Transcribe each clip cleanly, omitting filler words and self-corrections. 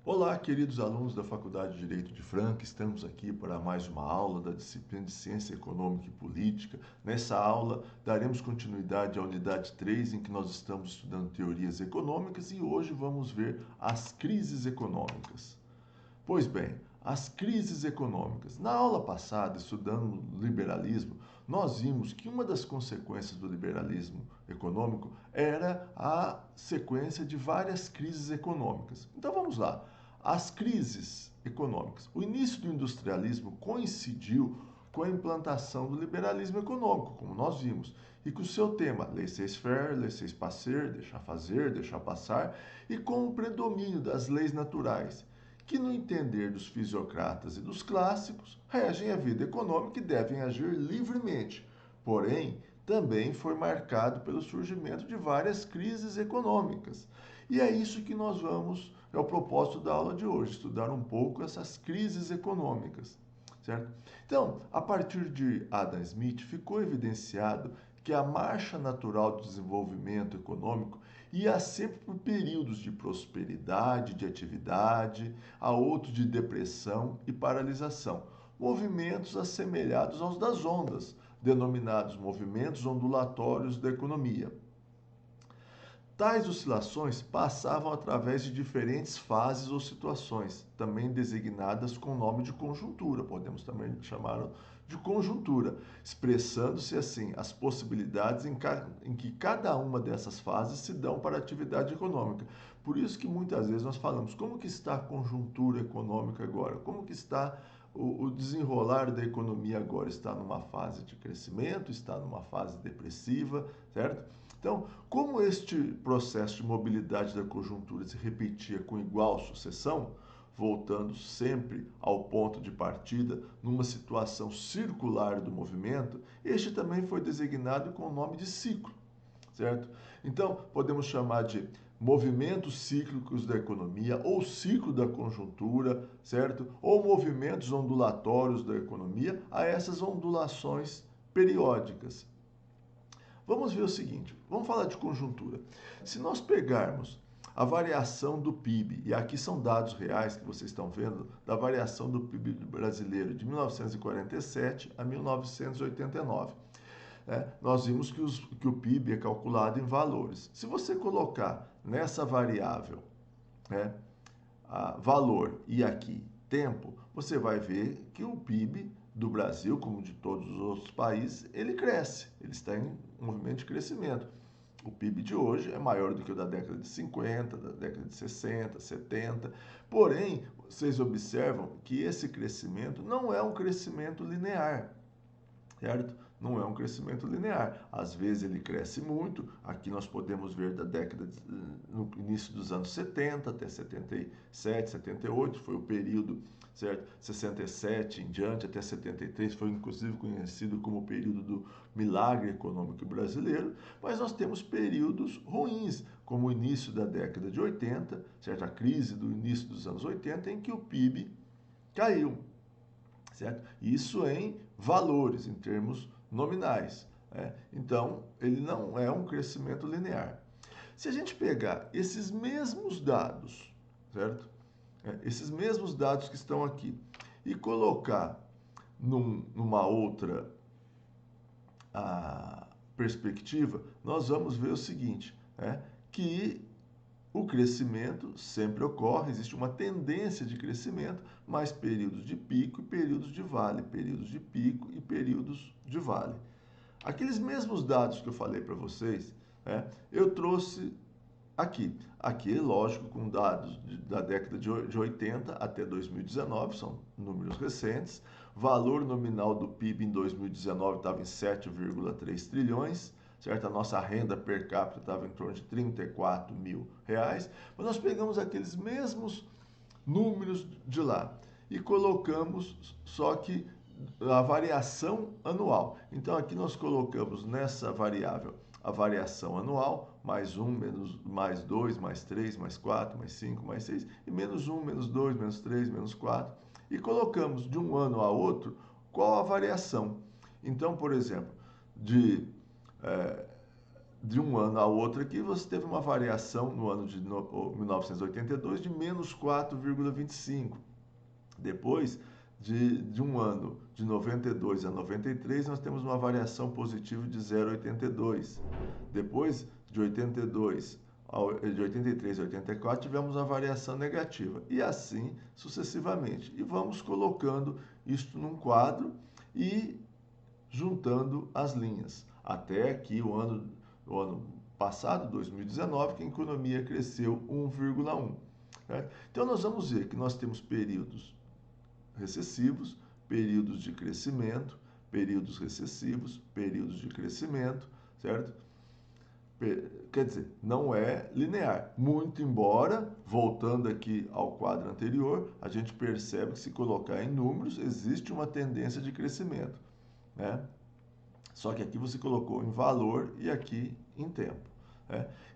Olá, queridos alunos da Faculdade de Direito de Franca, estamos aqui para mais uma aula da disciplina de Ciência Econômica e Política. Nessa aula, daremos continuidade à unidade 3, em que nós estamos estudando teorias econômicas e hoje vamos ver as crises econômicas. Pois bem, as crises econômicas. Na aula passada, estudando liberalismo, nós vimos que uma das consequências do liberalismo econômico era a sequência de várias crises econômicas. Então vamos lá. As crises econômicas. O início do industrialismo coincidiu com a implantação do liberalismo econômico, como nós vimos, e com o seu tema laissez-faire, laissez-passer, deixar fazer, deixar passar, e com o predomínio das leis naturais, que, no entender dos fisiocratas e dos clássicos, regem a vida econômica e devem agir livremente. Porém, também foi marcado pelo surgimento de várias crises econômicas. E é isso que nós vamos, é o propósito da aula de hoje, estudar um pouco essas crises econômicas, certo? Então, a partir de Adam Smith, ficou evidenciado que a marcha natural do desenvolvimento econômico ia sempre por períodos de prosperidade, de atividade, a outros de depressão e paralisação. Movimentos assemelhados aos das ondas, denominados movimentos ondulatórios da economia. Tais oscilações passavam através de diferentes fases ou situações, também designadas com o nome de conjuntura, podemos também chamar de conjuntura, expressando-se assim as possibilidades em que cada uma dessas fases se dão para a atividade econômica. Por isso que muitas vezes nós falamos, como que está a conjuntura econômica agora? Como que está o desenrolar da economia agora? Está numa fase de crescimento, está numa fase depressiva, certo? Então, como este processo de mobilidade da conjuntura se repetia com igual sucessão, voltando sempre ao ponto de partida numa situação circular do movimento, este também foi designado com o nome de ciclo, certo? Então, podemos chamar de movimentos cíclicos da economia ou ciclo da conjuntura, certo? Ou movimentos ondulatórios da economia a essas ondulações periódicas. Vamos ver o seguinte, vamos falar de conjuntura. Se nós pegarmos a variação do PIB, e aqui são dados reais que vocês estão vendo, da variação do PIB brasileiro de 1947 a 1989. Nós vimos que o PIB é calculado em valores. Se você colocar nessa variável, né, valor e aqui tempo, você vai ver que o PIB do Brasil, como de todos os outros países, ele cresce, ele está em um movimento de crescimento. O PIB de hoje é maior do que o da década de 50, da década de 60, 70. Porém, vocês observam que esse crescimento não é um crescimento linear, certo? Não é um crescimento linear. Às vezes ele cresce muito. Aqui nós podemos ver no início dos anos 70 até 77, 78, foi o período, certo? 67 em diante até 73 foi inclusive conhecido como o período do milagre econômico brasileiro, mas nós temos períodos ruins, como o início da década de 80, certo? A crise do início dos anos 80 em que o PIB caiu, certo? Isso em valores, em termos nominais. Então, ele não é um crescimento linear. Se a gente pegar esses mesmos dados, certo? Esses mesmos dados que estão aqui e colocar numa outra perspectiva, nós vamos ver o seguinte, que o crescimento sempre ocorre, existe uma tendência de crescimento, mas períodos de pico e períodos de vale, períodos de pico e períodos de vale. Aqueles mesmos dados que eu falei para vocês, eu trouxe aqui. Aqui, lógico, com dados da década de 80 até 2019, são números recentes. Valor nominal do PIB em 2019 estava em 7,3 trilhões, certo? A nossa renda per capita estava em torno de 34 mil reais, mas nós pegamos aqueles mesmos números de lá e colocamos, só que a variação anual. Então aqui nós colocamos nessa variável a variação anual, mais 1, mais 2, mais 3, mais 4, mais 5, mais 6, e menos 1, menos 2, menos 3, menos 4, e colocamos de um ano a outro qual a variação. Então, por exemplo, de de um ano a outro aqui, você teve uma variação no ano de 1982 de menos 4,25. Depois de um ano de 92 a 93, nós temos uma variação positiva de 0,82. Depois de 82 de 83 a 84, tivemos uma variação negativa. E assim sucessivamente. E vamos colocando isto num quadro e juntando as linhas. Até aqui o ano passado, 2019, que a economia cresceu 1,1. Então nós vamos ver que nós temos períodos recessivos, períodos de crescimento, períodos recessivos, períodos de crescimento, certo? Quer dizer, não é linear. Muito embora, voltando aqui ao quadro anterior, a gente percebe que se colocar em números, existe uma tendência de crescimento, né? Só que aqui você colocou em valor e aqui em tempo.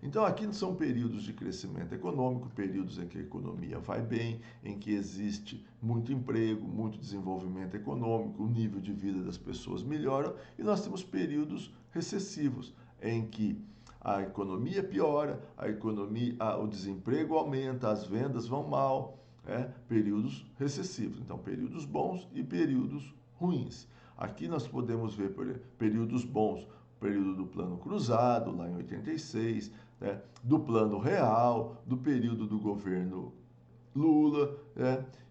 Então, aqui são períodos de crescimento econômico, períodos em que a economia vai bem, em que existe muito emprego, muito desenvolvimento econômico, o nível de vida das pessoas melhora, e nós temos períodos recessivos, em que a economia piora, o desemprego aumenta, as vendas vão mal, períodos recessivos. Então, períodos bons e períodos ruins. Aqui nós podemos ver períodos bons, o período do Plano Cruzado, lá em 86, do Plano Real, do período do governo Lula,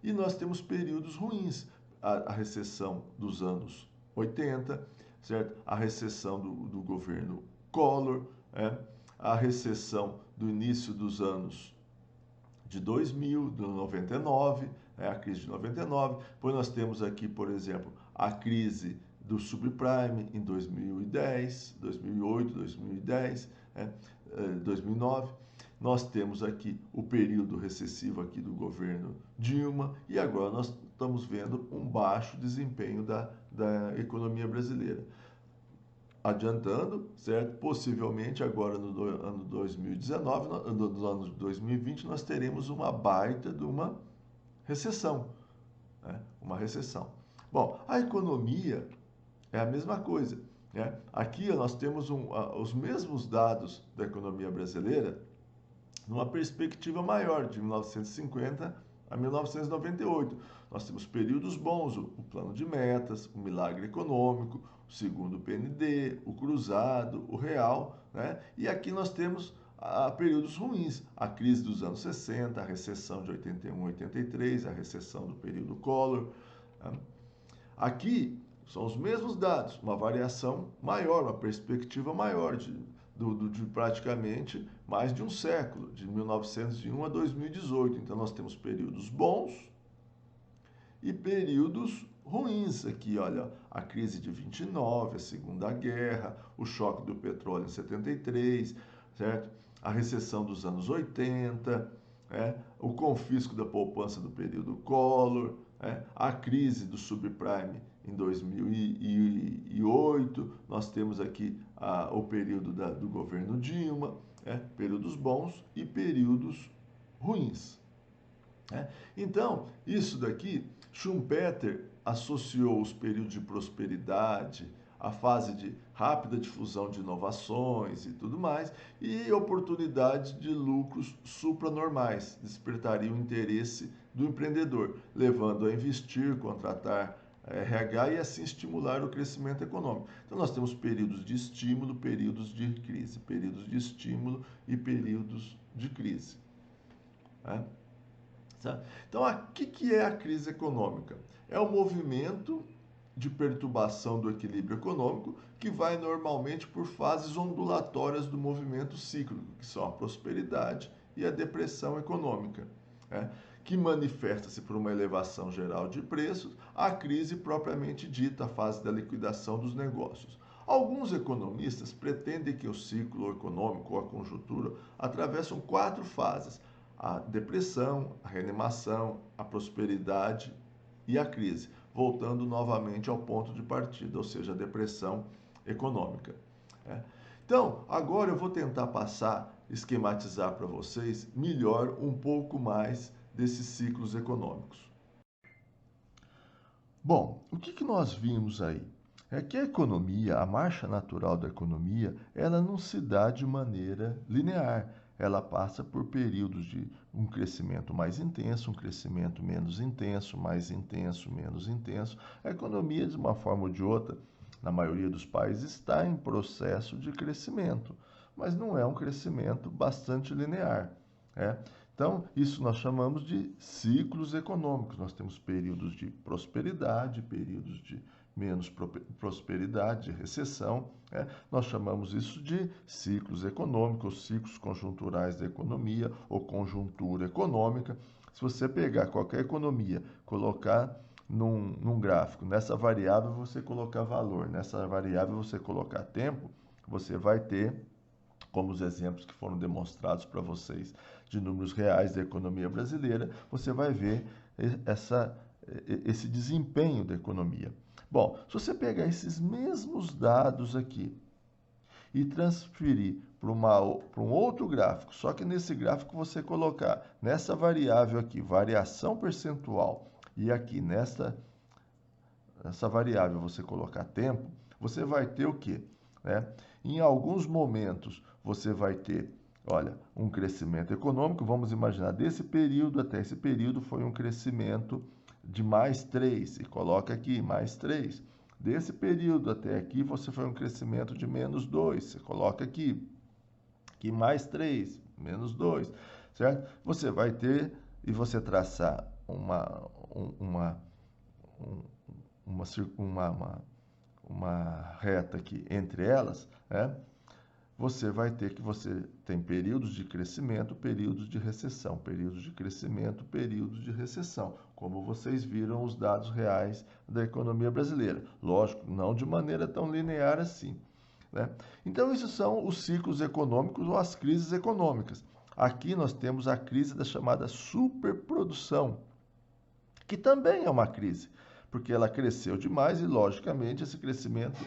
e nós temos períodos ruins, a recessão dos anos 80, certo? A recessão do governo Collor, a recessão do início dos anos de 2000, de 99, a crise de 99. Depois nós temos aqui, por exemplo, a crise do subprime em 2010, 2008, 2010, 2009. Nós temos aqui o período recessivo aqui do governo Dilma e agora nós estamos vendo um baixo desempenho da economia brasileira. Adiantando, certo? Possivelmente agora no ano 2019, no ano 2020, nós teremos uma baita de uma recessão, uma recessão. Bom, a economia é a mesma coisa, Aqui nós temos os mesmos dados da economia brasileira numa perspectiva maior, de 1950 a 1998. Nós temos períodos bons, o plano de metas, o milagre econômico, o segundo PND, o cruzado, o real, E aqui nós temos períodos ruins, a crise dos anos 60, a recessão de 81, 83, a recessão do período Collor. Aqui são os mesmos dados, uma variação maior, uma perspectiva maior de praticamente mais de um século, de 1901 a 2018. Então, nós temos períodos bons e períodos ruins. Aqui, olha, a crise de 29, a Segunda Guerra, o choque do petróleo em 73, certo? A recessão dos anos 80, o confisco da poupança do período Collor, a crise do subprime em 2008, nós temos aqui o período do governo Dilma, períodos bons e períodos ruins. Então, isso daqui, Schumpeter associou os períodos de prosperidade, a fase de rápida difusão de inovações e tudo mais, e oportunidades de lucros supranormais, despertaria o interesse do empreendedor, levando a investir, contratar RH e assim estimular o crescimento econômico. Então nós temos períodos de estímulo, períodos de crise, períodos de estímulo e períodos de crise. Então, o que é a crise econômica? É o movimento de perturbação do equilíbrio econômico que vai normalmente por fases ondulatórias do movimento cíclico, que são a prosperidade e a depressão econômica, que manifesta-se por uma elevação geral de preços, a crise propriamente dita, a fase da liquidação dos negócios. Alguns economistas pretendem que o ciclo econômico ou a conjuntura atravessam 4 fases: a depressão, a reanimação, a prosperidade e a crise, voltando novamente ao ponto de partida, ou seja, a depressão econômica. Então, agora eu vou tentar esquematizar para vocês melhor um pouco mais desses ciclos econômicos. Bom, o que nós vimos aí? é que a economia, a marcha natural da economia, ela não se dá de maneira linear. Ela passa por períodos de um crescimento mais intenso, um crescimento menos intenso, mais intenso, menos intenso. A economia, de uma forma ou de outra, na maioria dos países, está em processo de crescimento, mas não é um crescimento bastante linear. Né? Então, isso nós chamamos de ciclos econômicos. Nós temos períodos de prosperidade, períodos de menos prosperidade, recessão. Né? Nós chamamos isso de ciclos econômicos, ciclos conjunturais da economia ou conjuntura econômica. Se você pegar qualquer economia, colocar num gráfico, nessa variável você colocar valor, nessa variável você colocar tempo, você vai ter, como os exemplos que foram demonstrados para vocês de números reais da economia brasileira, você vai ver esse desempenho da economia. Bom, se você pegar esses mesmos dados aqui e transferir para um outro gráfico, só que nesse gráfico você colocar nessa variável aqui, variação percentual, e aqui nessa variável você colocar tempo, você vai ter o quê? Né? Em alguns momentos você vai ter, olha, um crescimento econômico, vamos imaginar, desse período até esse período foi um crescimento de mais 3, e coloca aqui, mais 3. Desse período até aqui, você foi um crescimento de menos 2, você coloca aqui mais 3, menos 2, certo? Você vai ter, e você traçar uma reta aqui entre elas, né? Você vai ter que você tem períodos de crescimento, períodos de recessão, períodos de crescimento, períodos de recessão, como vocês viram os dados reais da economia brasileira. Lógico, não de maneira tão linear assim, né? Então, esses são os ciclos econômicos ou as crises econômicas. Aqui nós temos a crise da chamada superprodução, que também é uma crise, porque ela cresceu demais e, logicamente, esse crescimento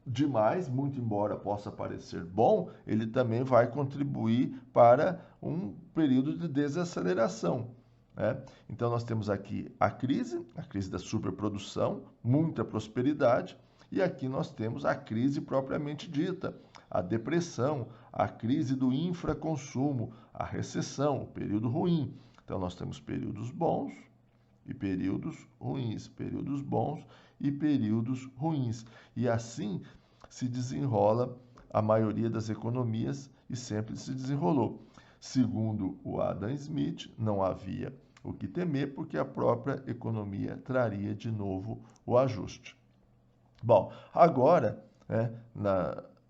demais, muito embora possa parecer bom, ele também vai contribuir para um período de desaceleração. Né? Então, nós temos aqui a crise da superprodução, muita prosperidade, e aqui nós temos a crise propriamente dita, a depressão, a crise do infraconsumo, a recessão, o período ruim. Então, nós temos períodos bons e períodos ruins, períodos bons e períodos ruins. E assim se desenrola a maioria das economias e sempre se desenrolou. Segundo o Adam Smith, não havia o que temer, porque a própria economia traria de novo o ajuste. Bom, agora, né,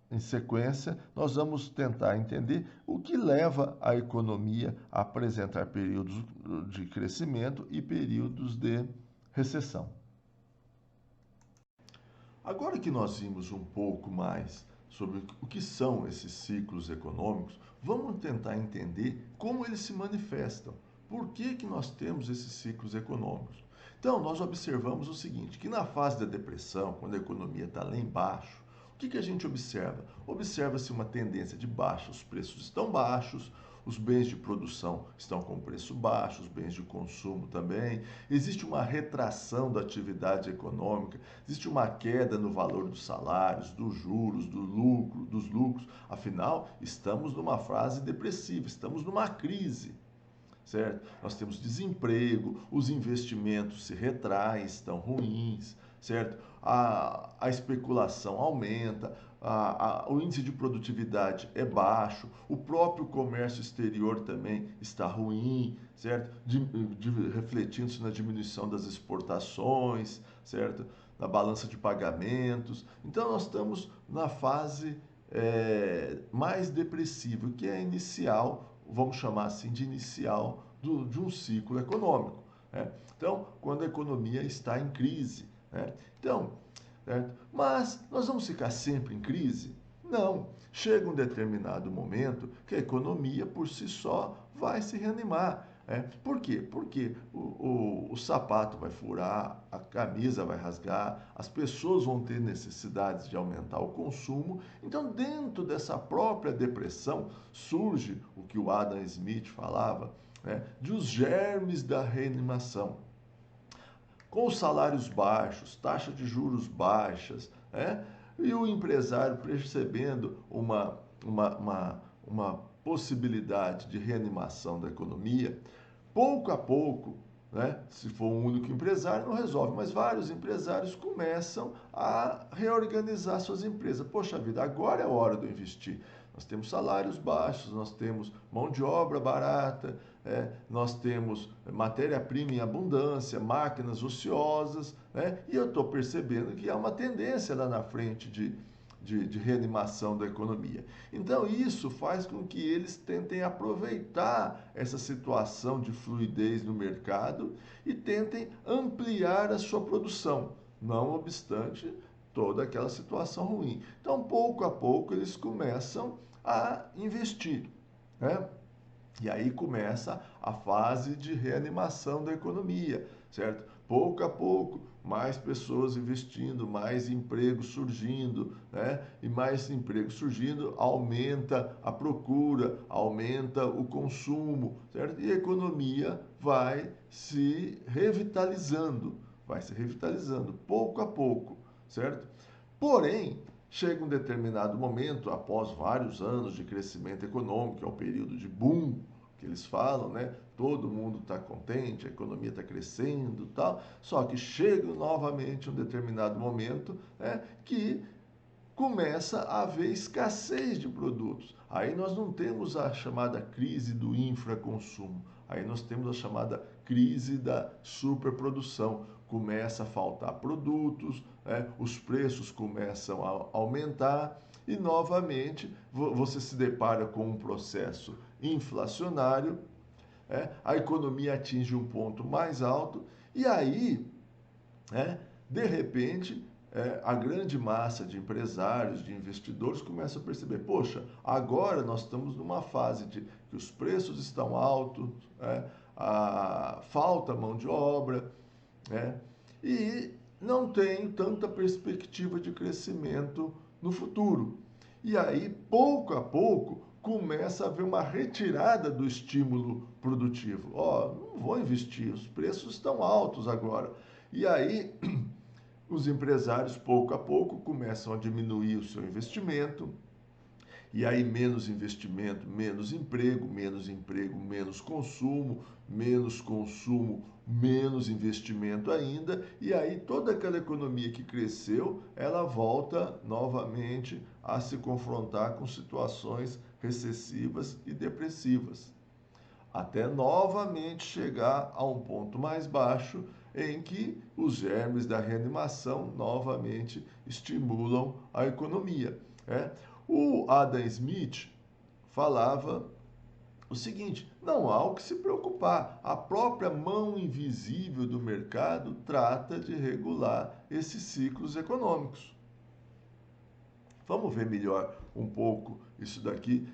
em sequência, nós vamos tentar entender o que leva a economia a apresentar períodos de crescimento e períodos de recessão. Agora que nós vimos um pouco mais sobre o que são esses ciclos econômicos, vamos tentar entender como eles se manifestam. Por que nós temos esses ciclos econômicos? Então, nós observamos o seguinte, que na fase da depressão, quando a economia está lá embaixo, o que a gente observa? Observa-se uma tendência de baixa, os preços estão baixos, os bens de produção estão com preço baixo, os bens de consumo também. Existe uma retração da atividade econômica, existe uma queda no valor dos salários, dos juros, dos lucros. Afinal, estamos numa fase depressiva, estamos numa crise. Certo? Nós temos desemprego, os investimentos se retraem, estão ruins, certo? A especulação aumenta, o índice de produtividade é baixo, o próprio comércio exterior também está ruim, certo? Refletindo-se na diminuição das exportações, certo? Na balança de pagamentos. Então, nós estamos na fase mais depressiva, que é inicial, vamos chamar assim de inicial de um ciclo econômico. Né? Então, quando a economia está em crise. Né? Então, mas nós vamos ficar sempre em crise? Não. Chega um determinado momento que a economia por si só vai se reanimar. Por quê? Porque o sapato vai furar, a camisa vai rasgar, as pessoas vão ter necessidades de aumentar o consumo. Então, dentro dessa própria depressão, surge o que o Adam Smith falava, dos germes da reanimação. com os salários baixos, taxa de juros baixas, né? E o empresário percebendo uma possibilidade de reanimação da economia, pouco a pouco, né? Se for um único empresário, não resolve, mas vários empresários começam a reorganizar suas empresas. Poxa vida, agora é a hora de eu investir. Nós temos salários baixos, nós temos mão de obra barata, nós temos matéria-prima em abundância, máquinas ociosas, né? E eu estou percebendo que há uma tendência lá na frente de reanimação da economia. Então, isso faz com que eles tentem aproveitar essa situação de fluidez no mercado e tentem ampliar a sua produção, não obstante toda aquela situação ruim. Então, pouco a pouco, eles começam a investir, né? E aí começa a fase de reanimação da economia, certo? Pouco a pouco, mais pessoas investindo, mais empregos surgindo, né? E mais empregos surgindo, aumenta a procura, aumenta o consumo, certo? E a economia vai se revitalizando, pouco a pouco, certo? Porém, chega um determinado momento, após vários anos de crescimento econômico, que é o período de boom, que eles falam, né? Todo mundo está contente, a economia está crescendo e tal, só que chega novamente um determinado momento, né, que começa a haver escassez de produtos. Aí nós não temos a chamada crise do infraconsumo, aí nós temos a chamada crise da superprodução. Começa a faltar produtos, né? Os preços começam a aumentar e novamente você se depara com um processo inflacionário, a economia atinge um ponto mais alto e aí, de repente, a grande massa de empresários, de investidores começa a perceber, poxa, agora nós estamos numa fase de que os preços estão altos, falta mão de obra, e não tem tanta perspectiva de crescimento no futuro. E aí, pouco a pouco, começa a haver uma retirada do estímulo produtivo. Não vou investir, os preços estão altos agora. E aí, os empresários, pouco a pouco, começam a diminuir o seu investimento. E aí, menos investimento, menos emprego, menos consumo, menos investimento ainda. E aí, toda aquela economia que cresceu, ela volta novamente a se confrontar com situações recessivas e depressivas, até novamente chegar a um ponto mais baixo em que os germes da reanimação novamente estimulam a economia. O Adam Smith falava o seguinte: não há o que se preocupar, a própria mão invisível do mercado trata de regular esses ciclos econômicos. Vamos ver melhor um pouco isso daqui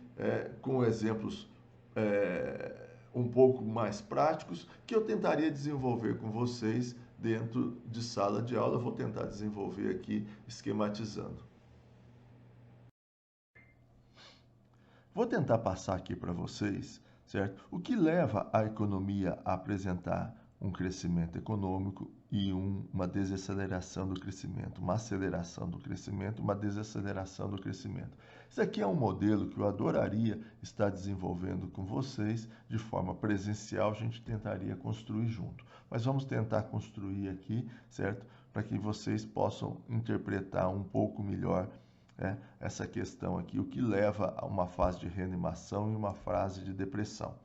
com exemplos um pouco mais práticos que eu tentaria desenvolver com vocês dentro de sala de aula. Eu vou tentar desenvolver aqui esquematizando. Vou tentar passar aqui para vocês, certo? O que leva a economia a apresentar um crescimento econômico e uma desaceleração do crescimento, uma aceleração do crescimento, uma desaceleração do crescimento. Isso aqui é um modelo que eu adoraria estar desenvolvendo com vocês de forma presencial, a gente tentaria construir junto. Mas vamos tentar construir aqui, certo? Para que vocês possam interpretar um pouco melhor essa questão aqui, o que leva a uma fase de reanimação e uma fase de depressão.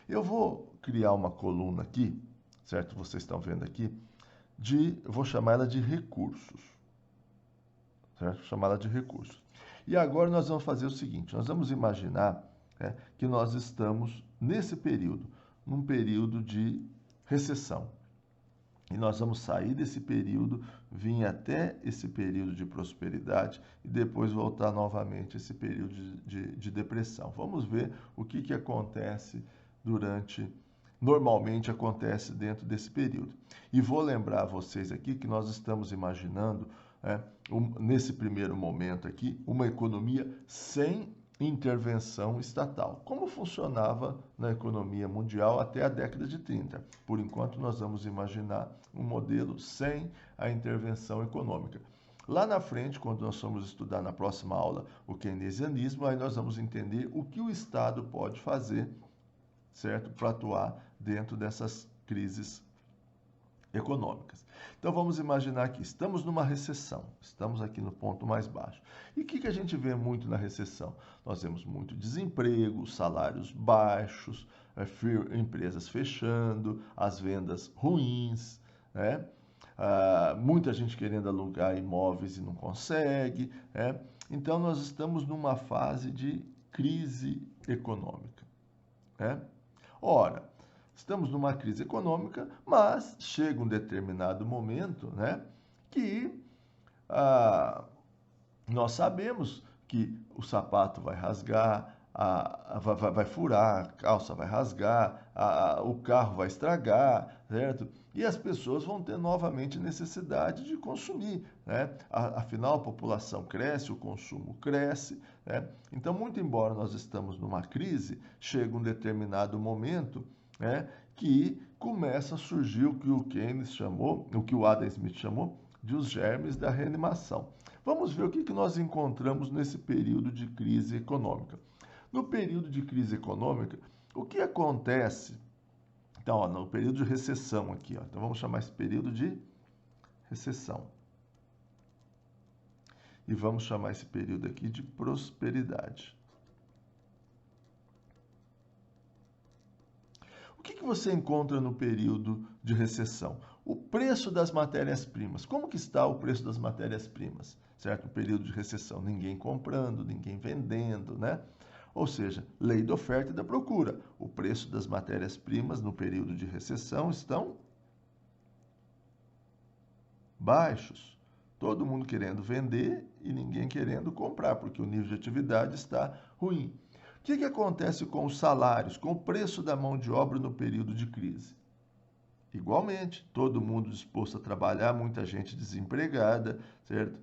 Eu vou criar uma coluna aqui, certo? Vocês estão vendo aqui, eu vou chamar ela de recursos, certo? Vou chamar ela de recursos. E agora nós vamos fazer o seguinte, nós vamos imaginar que nós estamos nesse período, num período de recessão. E nós vamos sair desse período, vir até esse período de prosperidade e depois voltar novamente a esse período de depressão. Vamos ver o que acontece normalmente acontece dentro desse período. E vou lembrar vocês aqui que nós estamos imaginando, nesse primeiro momento aqui, uma economia sem intervenção estatal, como funcionava na economia mundial até a década de 30. Por enquanto, nós vamos imaginar um modelo sem a intervenção econômica. Lá na frente, quando nós formos estudar na próxima aula o keynesianismo, aí nós vamos entender o que o Estado pode fazer, certo, para atuar dentro dessas crises econômicas. Então vamos imaginar que estamos numa recessão, estamos aqui no ponto mais baixo. E o que a gente vê muito na recessão? Nós vemos muito desemprego, salários baixos, empresas fechando, as vendas ruins, né? Muita gente querendo alugar imóveis e não consegue, né? Então nós estamos numa fase de crise econômica, né? Ora, estamos numa crise econômica, mas chega um determinado momento, né, que nós sabemos que o sapato vai rasgar, vai furar, a calça vai rasgar, o carro vai estragar, certo? E as pessoas vão ter novamente necessidade de consumir, né? Afinal, a população cresce, o consumo cresce, né? Então, muito embora nós estamos numa crise, chega um determinado momento, né, que começa a surgir o que o Keynes chamou, o que o Adam Smith chamou de os germes da reanimação. Vamos ver o que nós encontramos nesse período de crise econômica. No período de crise econômica, o que acontece? Então, ó, no período de recessão aqui, ó, então vamos chamar esse período de recessão. E vamos chamar esse período aqui de prosperidade. O que você encontra no período de recessão? O preço das matérias-primas. Como que está o preço das matérias-primas? Certo? No período de recessão, ninguém comprando, ninguém vendendo, né? Ou seja, lei da oferta e da procura. O preço das matérias-primas no período de recessão estão baixos. Todo mundo querendo vender e ninguém querendo comprar, porque o nível de atividade está ruim. O que acontece com os salários, com o preço da mão de obra no período de crise? Igualmente, todo mundo disposto a trabalhar, muita gente desempregada, certo?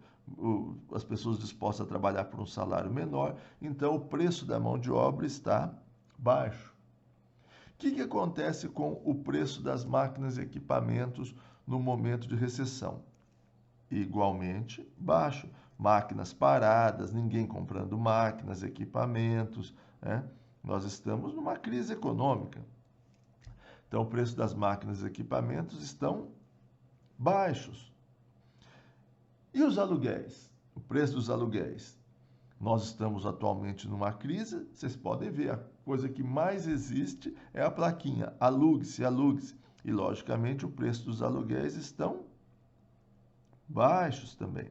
As pessoas dispostas a trabalhar por um salário menor, então o preço da mão de obra está baixo. O que acontece com o preço das máquinas e equipamentos no momento de recessão? Igualmente baixo. Máquinas paradas, ninguém comprando máquinas, equipamentos, né? Nós estamos numa crise econômica. Então, o preço das máquinas e equipamentos estão baixos. E os aluguéis? O preço dos aluguéis? Nós estamos atualmente numa crise, vocês podem ver, a coisa que mais existe é a plaquinha, alugue-se, alugue-se. E, logicamente, o preço dos aluguéis estão baixos também.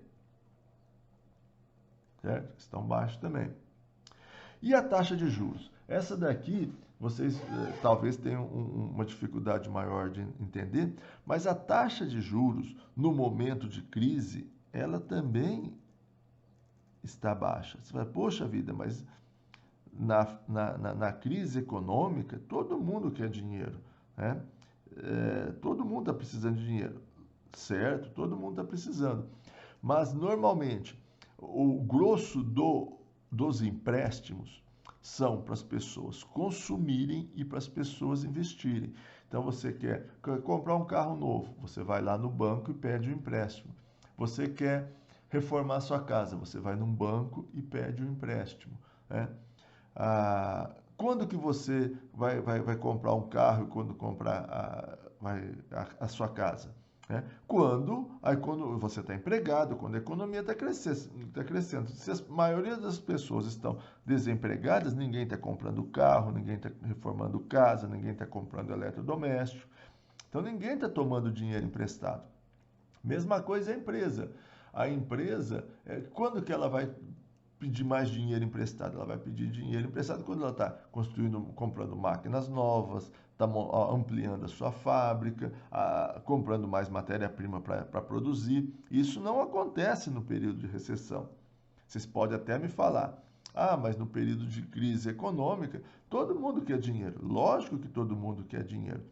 Certo? Estão baixos também. E a taxa de juros? Essa daqui, vocês talvez tenham uma dificuldade maior de entender, mas a taxa de juros, no momento de crise, ela também está baixa. Você vai, poxa vida, mas na crise econômica, todo mundo quer dinheiro, né? Todo mundo está precisando de dinheiro, certo? Todo mundo está precisando. Mas, normalmente, o grosso dos empréstimos são para as pessoas consumirem e para as pessoas investirem. Então, você quer comprar um carro novo, você vai lá no banco e pede um empréstimo. Você quer reformar sua casa, você vai num banco e pede um empréstimo, né? Quando que você vai comprar um carro e quando comprar a sua casa? Né? Quando você está empregado, quando a economia está crescendo. Se a maioria das pessoas estão desempregadas, ninguém está comprando carro, ninguém está reformando casa, ninguém está comprando eletrodoméstico. Então, ninguém está tomando dinheiro emprestado. Mesma coisa a empresa. A empresa, quando que ela vai pedir mais dinheiro emprestado? Ela vai pedir dinheiro emprestado quando ela está comprando máquinas novas, está ampliando a sua fábrica, comprando mais matéria-prima para produzir. Isso não acontece no período de recessão. Vocês podem até me falar, mas no período de crise econômica, todo mundo quer dinheiro. Lógico que todo mundo quer dinheiro.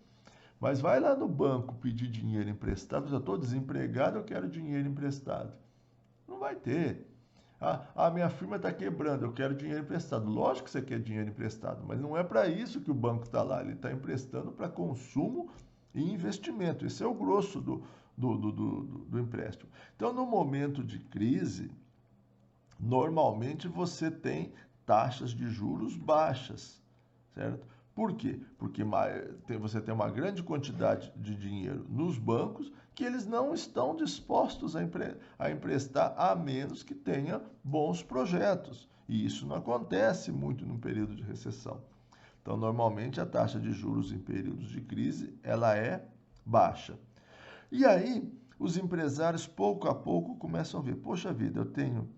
Mas vai lá no banco pedir dinheiro emprestado, eu estou desempregado, eu quero dinheiro emprestado. Não vai ter. A minha firma está quebrando, eu quero dinheiro emprestado. Lógico que você quer dinheiro emprestado, mas não é para isso que o banco está lá. Ele está emprestando para consumo e investimento. Esse é o grosso do empréstimo. Então, no momento de crise, normalmente você tem taxas de juros baixas, certo? Por quê? Porque você tem uma grande quantidade de dinheiro nos bancos que eles não estão dispostos a emprestar, a menos que tenha bons projetos. E isso não acontece muito no período de recessão. Então, normalmente, a taxa de juros em períodos de crise, ela é baixa. E aí, os empresários, pouco a pouco, começam a ver, poxa vida, eu tenho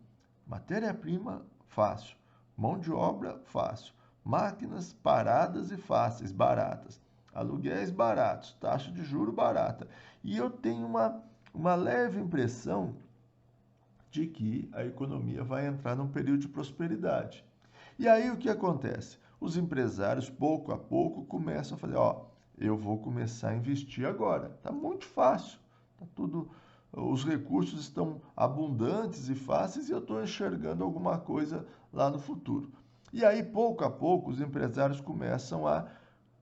matéria-prima fácil, mão de obra fácil, máquinas paradas e fáceis, baratas, aluguéis baratos, taxa de juro barata. E eu tenho uma leve impressão de que a economia vai entrar num período de prosperidade. E aí o que acontece? Os empresários, pouco a pouco, começam a fazer, ó, eu vou começar a investir agora. Está muito fácil, tá tudo, os recursos estão abundantes e fáceis e eu estou enxergando alguma coisa lá no futuro. E aí, pouco a pouco, os empresários começam a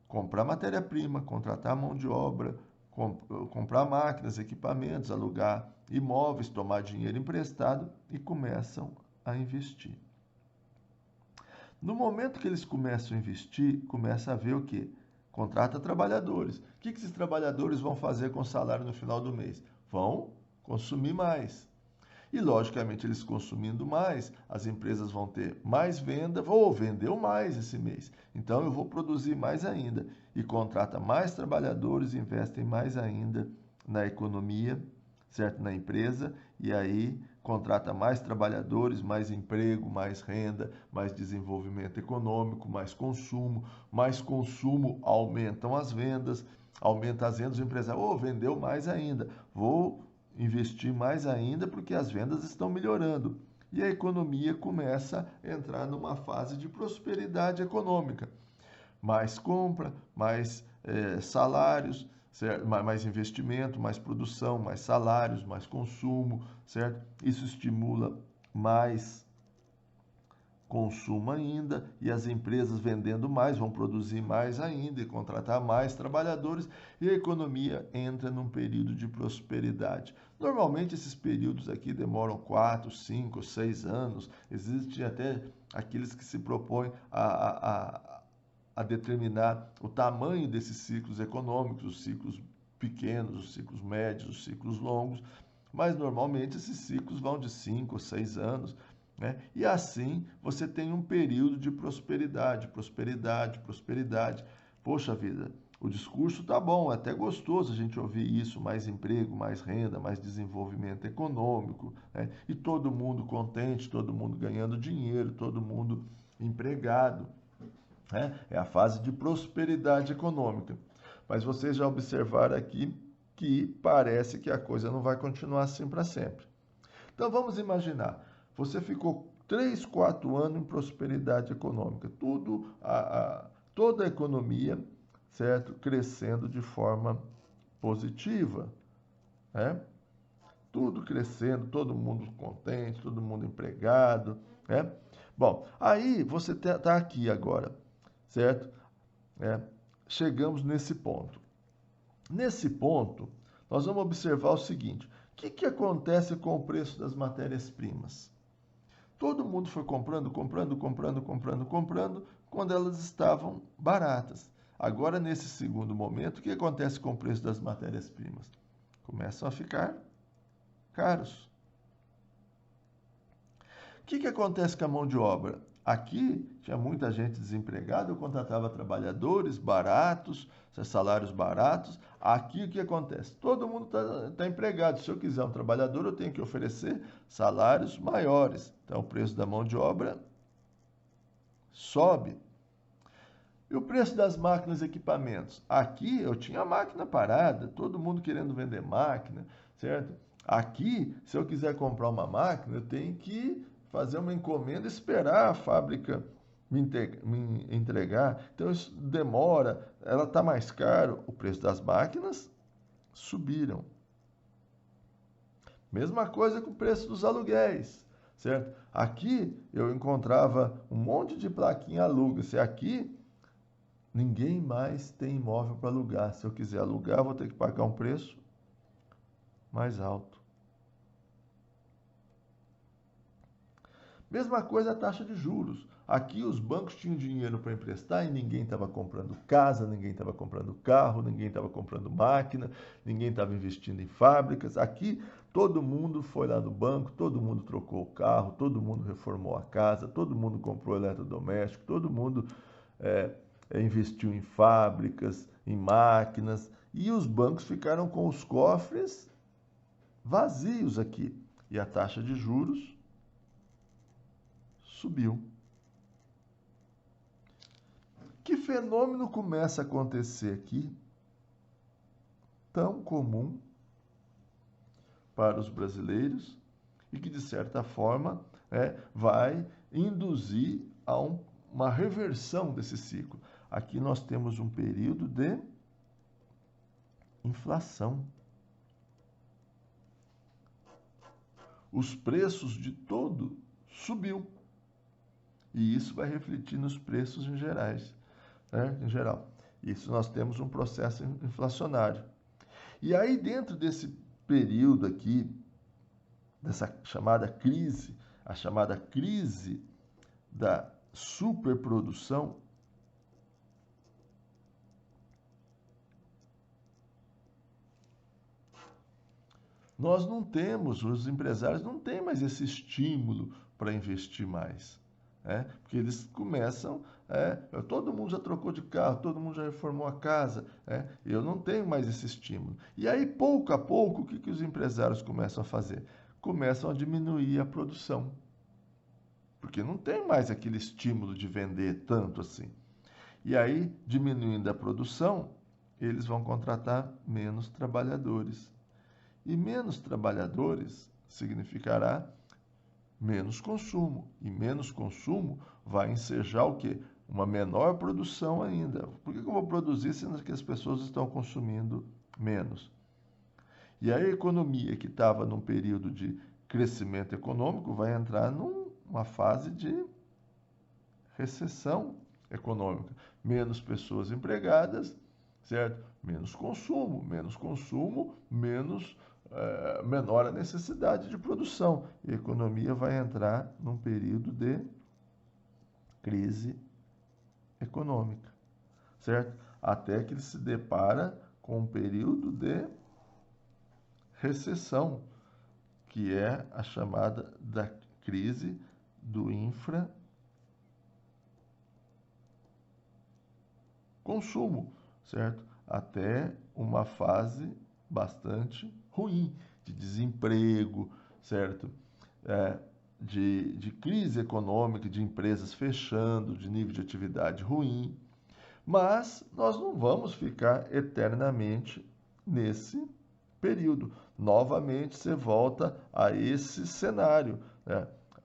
comprar matéria-prima, contratar mão de obra, comprar máquinas, equipamentos, alugar imóveis, tomar dinheiro emprestado e começam a investir. No momento que eles começam a investir, começa a ver o quê? Contrata trabalhadores. O que esses trabalhadores vão fazer com o salário no final do mês? Vão consumir mais. E, logicamente, eles consumindo mais, as empresas vão ter mais venda, ou vendeu mais esse mês. Então, eu vou produzir mais ainda. E contrata mais trabalhadores, investem mais ainda na economia, certo? Na empresa, e aí contrata mais trabalhadores, mais emprego, mais renda, mais desenvolvimento econômico, mais consumo aumentam as vendas, o empresário, vendeu mais ainda, vou investir mais ainda porque as vendas estão melhorando. E a economia começa a entrar numa fase de prosperidade econômica. Mais compra, mais salários, certo? Mais investimento, mais produção, mais salários, mais consumo, certo? Isso estimula mais consumo ainda e as empresas vendendo mais vão produzir mais ainda e contratar mais trabalhadores e a economia entra num período de prosperidade. Normalmente esses períodos aqui demoram 4, 5, 6 anos, existem até aqueles que se propõem a determinar o tamanho desses ciclos econômicos, os ciclos pequenos, os ciclos médios, os ciclos longos, mas normalmente esses ciclos vão de 5 ou 6 anos, né? E assim você tem um período de prosperidade, prosperidade, prosperidade. Poxa vida, o discurso tá bom, é até gostoso a gente ouvir isso, mais emprego, mais renda, mais desenvolvimento econômico, né? E todo mundo contente, todo mundo ganhando dinheiro, todo mundo empregado. É a fase de prosperidade econômica. Mas vocês já observaram aqui que parece que a coisa não vai continuar assim para sempre. Então vamos imaginar, você ficou 3, 4 anos em prosperidade econômica, toda a economia, certo, crescendo de forma positiva, né? Tudo crescendo, todo mundo contente, todo mundo empregado, né? Bom, aí você está aqui agora, certo? Chegamos nesse ponto. Nesse ponto, nós vamos observar o seguinte: o que acontece com o preço das matérias-primas? Todo mundo foi comprando quando elas estavam baratas. Agora, nesse segundo momento, o que acontece com o preço das matérias-primas? Começam a ficar caros. O que acontece com a mão de obra? Aqui tinha muita gente desempregada, eu contratava trabalhadores baratos, salários baratos. Aqui o que acontece? Todo mundo tá empregado. Se eu quiser um trabalhador, eu tenho que oferecer salários maiores. Então o preço da mão de obra sobe. E o preço das máquinas e equipamentos? Aqui eu tinha máquina parada, todo mundo querendo vender máquina, certo? Aqui, se eu quiser comprar uma máquina, eu tenho que fazer uma encomenda e esperar a fábrica me entregar. Então isso demora, ela está mais caro. O preço das máquinas subiram. Mesma coisa com o preço dos aluguéis, certo? Aqui eu encontrava um monte de plaquinha aluga-se. Aqui ninguém mais tem imóvel para alugar. Se eu quiser alugar, vou ter que pagar um preço mais alto. Mesma coisa a taxa de juros. Aqui os bancos tinham dinheiro para emprestar e ninguém estava comprando casa, ninguém estava comprando carro, ninguém estava comprando máquina, ninguém estava investindo em fábricas. Aqui todo mundo foi lá no banco, todo mundo trocou o carro, todo mundo reformou a casa, todo mundo comprou eletrodoméstico, todo mundo investiu em fábricas, em máquinas, e os bancos ficaram com os cofres vazios aqui. E a taxa de juros subiu. Que fenômeno começa a acontecer aqui, tão comum para os brasileiros, e que, de certa forma, vai induzir a uma reversão desse ciclo. Aqui nós temos um período de inflação. Os preços de todo subiu. E isso vai refletir nos preços em geral. Isso nós temos um processo inflacionário. E aí, dentro desse período aqui, dessa chamada crise, a chamada crise da superprodução, nós não temos, os empresários não têm mais esse estímulo para investir mais. Porque eles começam, todo mundo já trocou de carro, todo mundo já reformou a casa, eu não tenho mais esse estímulo. E aí, pouco a pouco, o que os empresários começam a fazer? Começam a diminuir a produção, porque não tem mais aquele estímulo de vender tanto assim. E aí, diminuindo a produção, eles vão contratar menos trabalhadores. E menos trabalhadores significará menos consumo. E menos consumo vai ensejar o quê? Uma menor produção ainda. Por que eu vou produzir sendo que as pessoas estão consumindo menos? E a economia que estava num período de crescimento econômico vai entrar numa fase de recessão econômica. Menos pessoas empregadas, certo? Menos consumo, menor a necessidade de produção. E a economia vai entrar num período de crise econômica, certo? Até que ele se depara com um período de recessão, que é a chamada da crise do infraconsumo, certo? Até uma fase bastante ruim, de desemprego, certo? De crise econômica, de empresas fechando, de nível de atividade ruim. Mas nós não vamos ficar eternamente nesse período. Novamente, você volta a esse cenário,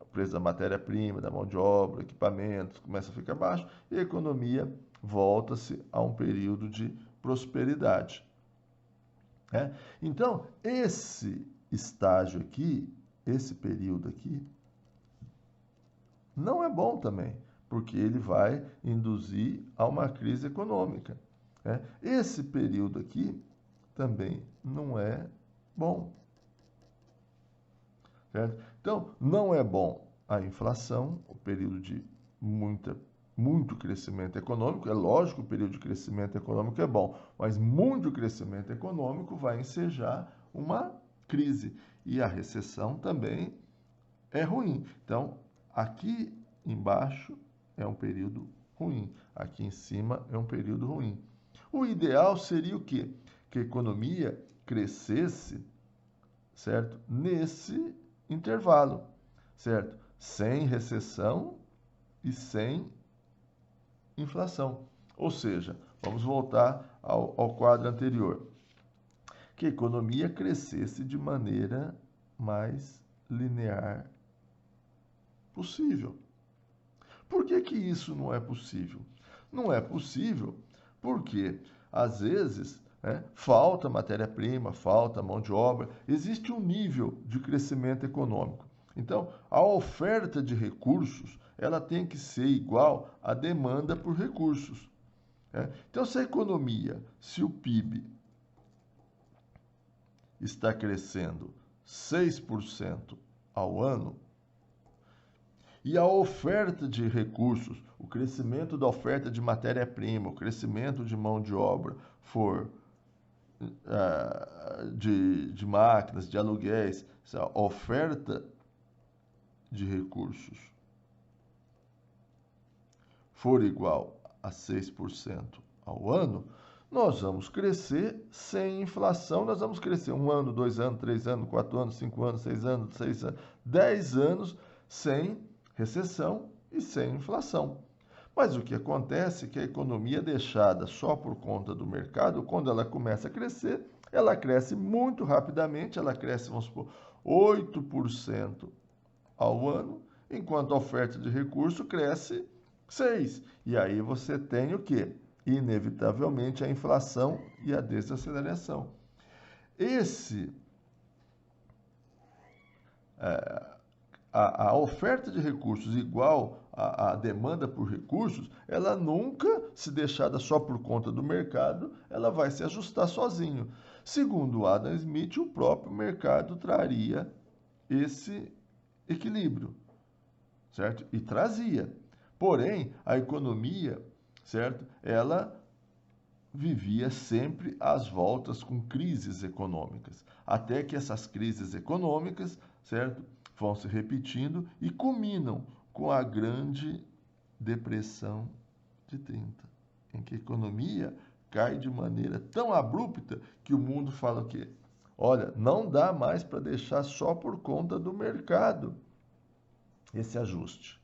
O preço da matéria-prima, da mão de obra, equipamentos, começa a ficar baixo e a economia volta-se a um período de prosperidade. Então, esse estágio aqui, esse período aqui, não é bom também, porque ele vai induzir a uma crise econômica. Esse período aqui também não é bom. Certo? Então, não é bom a inflação, o período de muito crescimento econômico. É lógico que o período de crescimento econômico é bom, mas muito crescimento econômico vai ensejar uma crise. E a recessão também é ruim. Então, aqui embaixo é um período ruim, aqui em cima é um período ruim. O ideal seria o quê? Que a economia crescesse, certo? Nesse intervalo, certo? Sem recessão e sem inflação. Ou seja, vamos voltar ao quadro anterior. Que a economia crescesse de maneira mais linear possível. Por que isso não é possível? Não é possível porque, às vezes, falta matéria-prima, falta mão de obra, existe um nível de crescimento econômico. Então, a oferta de recursos, ela tem que ser igual à demanda por recursos. Então, se a economia, se o PIB está crescendo 6% ao ano, e a oferta de recursos, o crescimento da oferta de matéria-prima, o crescimento de mão de obra for de máquinas, de aluguéis, se a oferta de recursos for igual a 6% ao ano, nós vamos crescer sem inflação, nós vamos crescer 1 ano, 2 anos, 3 anos, 4 anos, 5 anos, 6 anos, 6 anos, 10 anos sem recessão e sem inflação. Mas o que acontece é que a economia deixada só por conta do mercado, quando ela começa a crescer, ela cresce muito rapidamente, ela cresce, vamos supor, 8% ao ano, enquanto a oferta de recurso cresce 6%. E aí você tem o quê? Inevitavelmente a inflação e a desaceleração. A oferta de recursos igual à demanda por recursos, ela nunca, se deixada só por conta do mercado, ela vai se ajustar sozinho. Segundo Adam Smith, o próprio mercado traria esse equilíbrio, certo? E trazia. Porém, a economia, certo? Ela vivia sempre às voltas com crises econômicas, até que essas crises econômicas, certo? Vão se repetindo e culminam com a Grande Depressão de 30, em que a economia cai de maneira tão abrupta que o mundo fala o quê? Olha, não dá mais para deixar só por conta do mercado esse ajuste,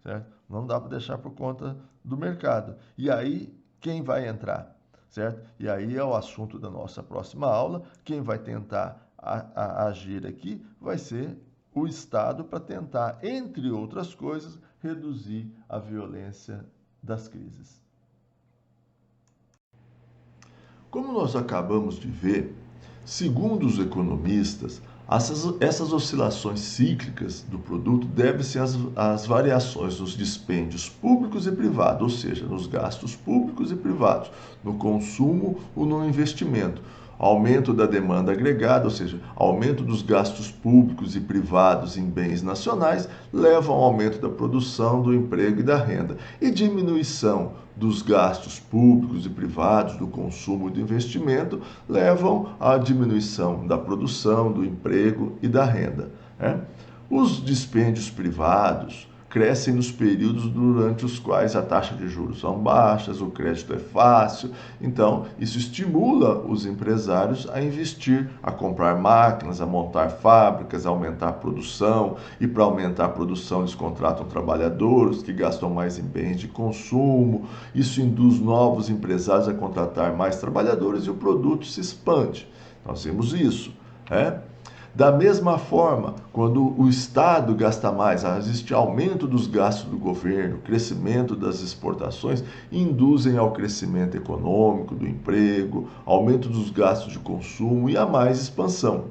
certo? Não dá para deixar por conta do mercado. E aí, quem vai entrar, certo? E aí é o assunto da nossa próxima aula. Quem vai tentar agir aqui vai ser o Estado para tentar, entre outras coisas, reduzir a violência das crises. Como nós acabamos de ver, segundo os economistas, essas oscilações cíclicas do produto devem-se às variações nos dispêndios públicos e privados, ou seja, nos gastos públicos e privados, no consumo ou no investimento. Aumento da demanda agregada, ou seja, aumento dos gastos públicos e privados em bens nacionais, levam ao aumento da produção, do emprego e da renda. E diminuição dos gastos públicos e privados, do consumo e do investimento, levam à diminuição da produção, do emprego e da renda. Os dispêndios privados crescem nos períodos durante os quais a taxa de juros são baixas, o crédito é fácil. Então, isso estimula os empresários a investir, a comprar máquinas, a montar fábricas, a aumentar a produção. E para aumentar a produção, eles contratam trabalhadores que gastam mais em bens de consumo. Isso induz novos empresários a contratar mais trabalhadores e o produto se expande. Nós vemos isso, Da mesma forma, quando o Estado gasta mais, existe aumento dos gastos do governo, crescimento das exportações, induzem ao crescimento econômico, do emprego, aumento dos gastos de consumo e a mais expansão.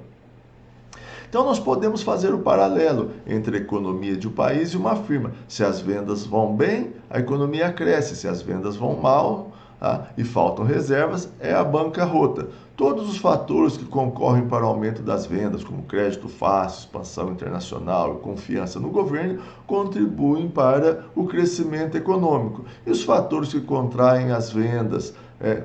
Então, nós podemos fazer o paralelo entre a economia de um país e uma firma. Se as vendas vão bem, a economia cresce. Se as vendas vão mal, e faltam reservas, é a bancarrota. Todos os fatores que concorrem para o aumento das vendas, como crédito fácil, expansão internacional e confiança no governo, contribuem para o crescimento econômico. E os fatores que contraem as vendas,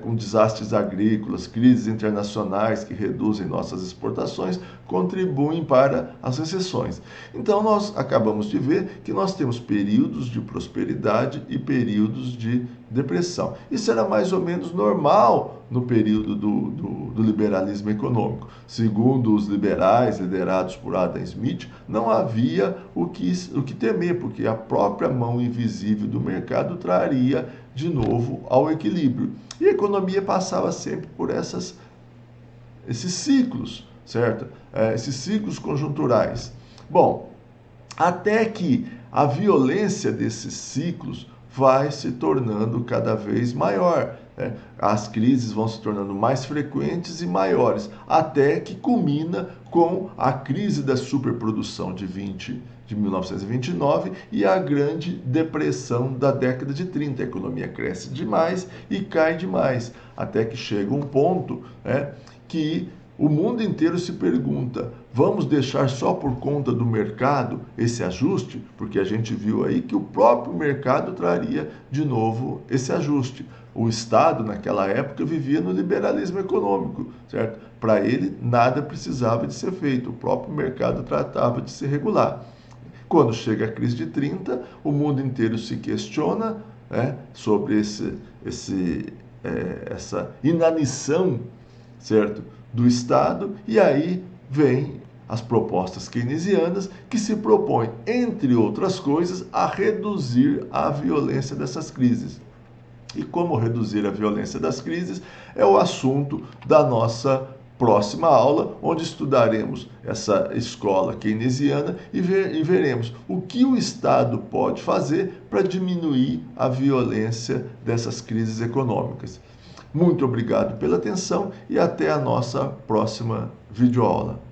com desastres agrícolas, crises internacionais que reduzem nossas exportações, contribuem para as recessões. Então, nós acabamos de ver que nós temos períodos de prosperidade e períodos de depressão. Isso era mais ou menos normal no período do liberalismo econômico. Segundo os liberais, liderados por Adam Smith, não havia o que temer, porque a própria mão invisível do mercado traria de novo ao equilíbrio. E a economia passava sempre por esses ciclos, certo? Esses ciclos conjunturais. Bom, até que a violência desses ciclos vai se tornando cada vez maior. As crises vão se tornando mais frequentes e maiores, até que culmina com a crise da superprodução de 1929 e a Grande Depressão da década de 30. A economia cresce demais e cai demais, até que chega um ponto, que o mundo inteiro se pergunta: vamos deixar só por conta do mercado esse ajuste? Porque a gente viu aí que o próprio mercado traria de novo esse ajuste. O Estado, naquela época, vivia no liberalismo econômico, certo? Para ele, nada precisava de ser feito, o próprio mercado tratava de se regular. Quando chega a crise de 30, o mundo inteiro se questiona, sobre essa inanição, certo, do Estado, e aí vem as propostas keynesianas que se propõem, entre outras coisas, a reduzir a violência dessas crises. E como reduzir a violência das crises é o assunto da nossa próxima aula, onde estudaremos essa escola keynesiana e veremos o que o Estado pode fazer para diminuir a violência dessas crises econômicas. Muito obrigado pela atenção e até a nossa próxima videoaula.